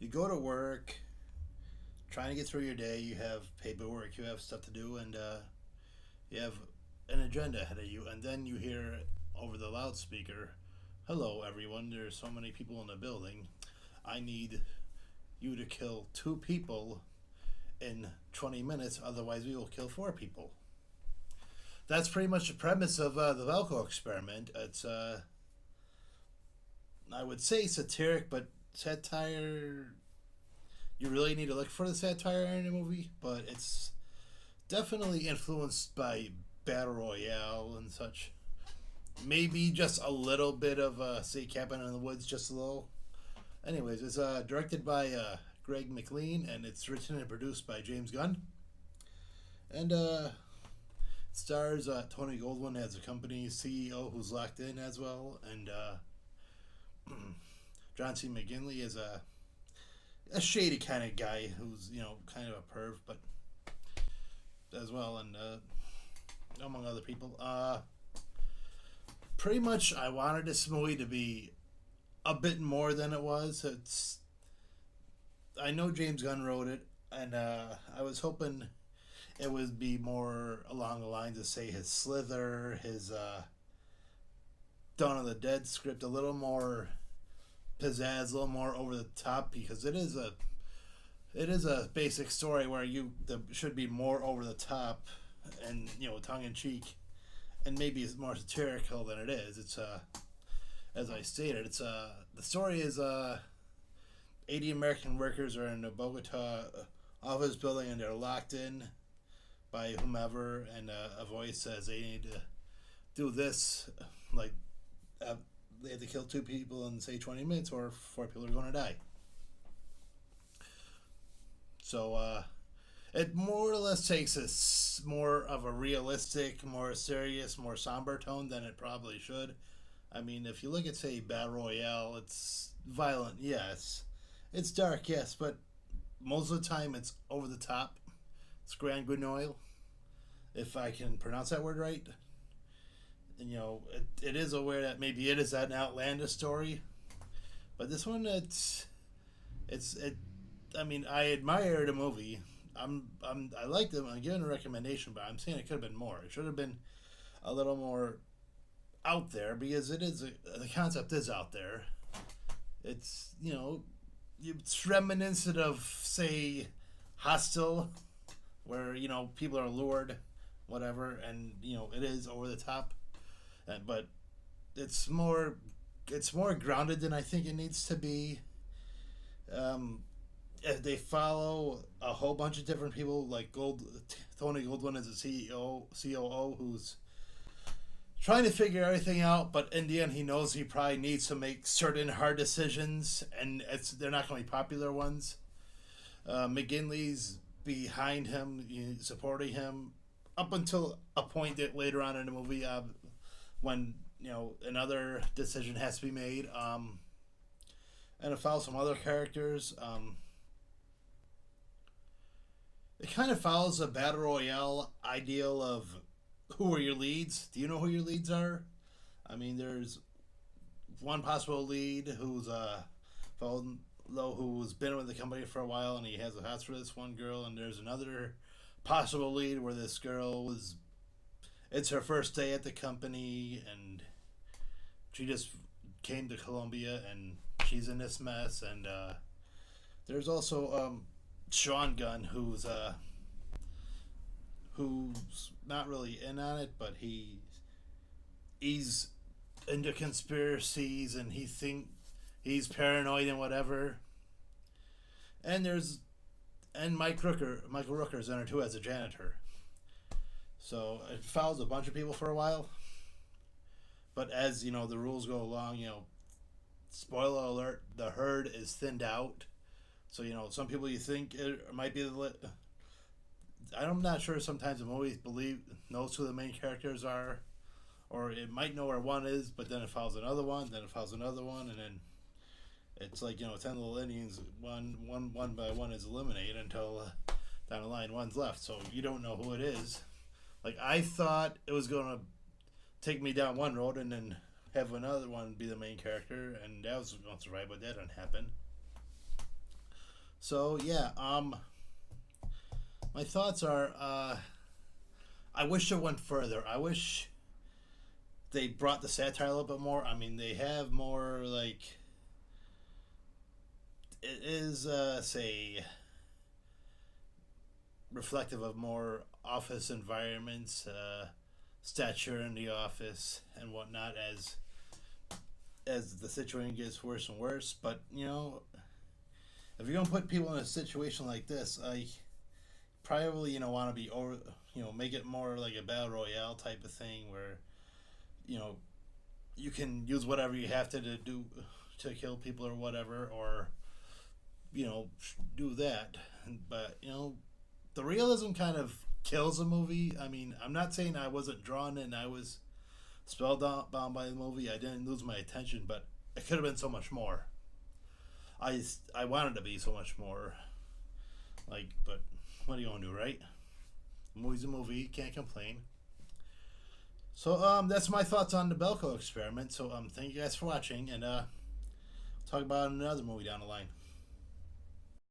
You go to work, trying to get through your day. You have paperwork, you have stuff to do, and you have an agenda ahead of you. And then you hear over the loudspeaker, "Hello, everyone. There's so many people in the building. I need you to kill two people in 20 minutes. Otherwise, we will kill four people." That's pretty much the premise of the Belko experiment. It's I would say satiric, but satire. You really need to look for the satire in a movie, but it's definitely influenced by battle royale and such. Maybe just a little bit of say Cabin in the Woods, just a little. Anyways, it's directed by Greg McLean, and it's written and produced by James Gunn, and stars Tony Goldwyn as the company's CEO who's locked in as well, and John C. McGinley is a shady kind of guy who's kind of a perv, but as well, and among other people. Pretty much, I wanted this movie to be a bit more than it was. I know James Gunn wrote it, and I was hoping it would be more along the lines of, say, his Slither, his Dawn of the Dead script, a little more pizzazz, a little more over the top, because it is a basic story where there should be more over the top and tongue in cheek, and maybe it's more satirical than it is. It's as I stated, it's the story is 80 American workers are in a Bogota office building, and they're locked in by whomever, and a voice says they need to do this, like they have to kill two people in, say, 20 minutes, or four people are going to die. So it more or less takes more of a realistic, more serious, more somber tone than it probably should. I mean, if you look at, say, Battle Royale, it's violent, yes. It's dark, yes, but most of the time it's over the top. It's Grand Guignol, if I can pronounce that word right. And, it is aware that maybe it is an outlandish story, but this one, it. I mean, I admire the movie. I liked it. I'm giving a recommendation, but I'm saying it could have been more. It should have been a little more out there, because the concept is out there. It's it's reminiscent of, say, Hostel, where people are lured, whatever, and it is over the top, but it's more grounded than I think it needs to be. Um, they follow a whole bunch of different people, like Tony Goldwyn is a CEO, COO, who's trying to figure everything out, but in the end, he knows he probably needs to make certain hard decisions, and they're not going to be popular ones. McGinley's behind him, supporting him, up until a point that later on in the movie, when another decision has to be made, and it follows some other characters. It kind of follows the battle royale ideal of who are your leads. Do you know who your leads are? I mean, there's one possible lead who's fellow who's been with the company for a while, and he has a house for this one girl, and there's another possible lead where this girl it's her first day at the company, and she just came to Colombia, and she's in this mess, and there's also Sean Gunn, who's not really in on it, but he's into conspiracies, and he's paranoid and whatever. And Michael Rooker's in it too, as a janitor. So it follows a bunch of people for a while. But as the rules go along, spoiler alert, the herd is thinned out. So some people you think it might be I'm not sure. Sometimes the movie knows who the main characters are, or it might know where one is, but then it follows another one, then it follows another one, and then it's like 10 little Indians, one by one is eliminated until down the line one's left. So you don't know who it is. Like, I thought it was gonna take me down one road and then have another one be the main character, and that was going to survive, but that didn't happen. So yeah, my thoughts are, I wish it went further. I wish they brought the satire a little bit more. I mean, they have more like it is say reflective of more office environments, stature in the office and whatnot as the situation gets worse and worse. But if you're gonna put people in a situation like this, I probably want to be over, make it more like a battle royale type of thing where you know you can use whatever you have to do to kill people or whatever, or do that. But the realism kind of kills a movie. I mean, I'm not saying I wasn't drawn in. I was spellbound by the movie. I didn't lose my attention, but it could have been so much more. I wanted to be so much more. But what are you gonna do, right? A movie's a movie. Can't complain. So that's my thoughts on the Belko experiment. So thank you guys for watching, and talk about another movie down the line.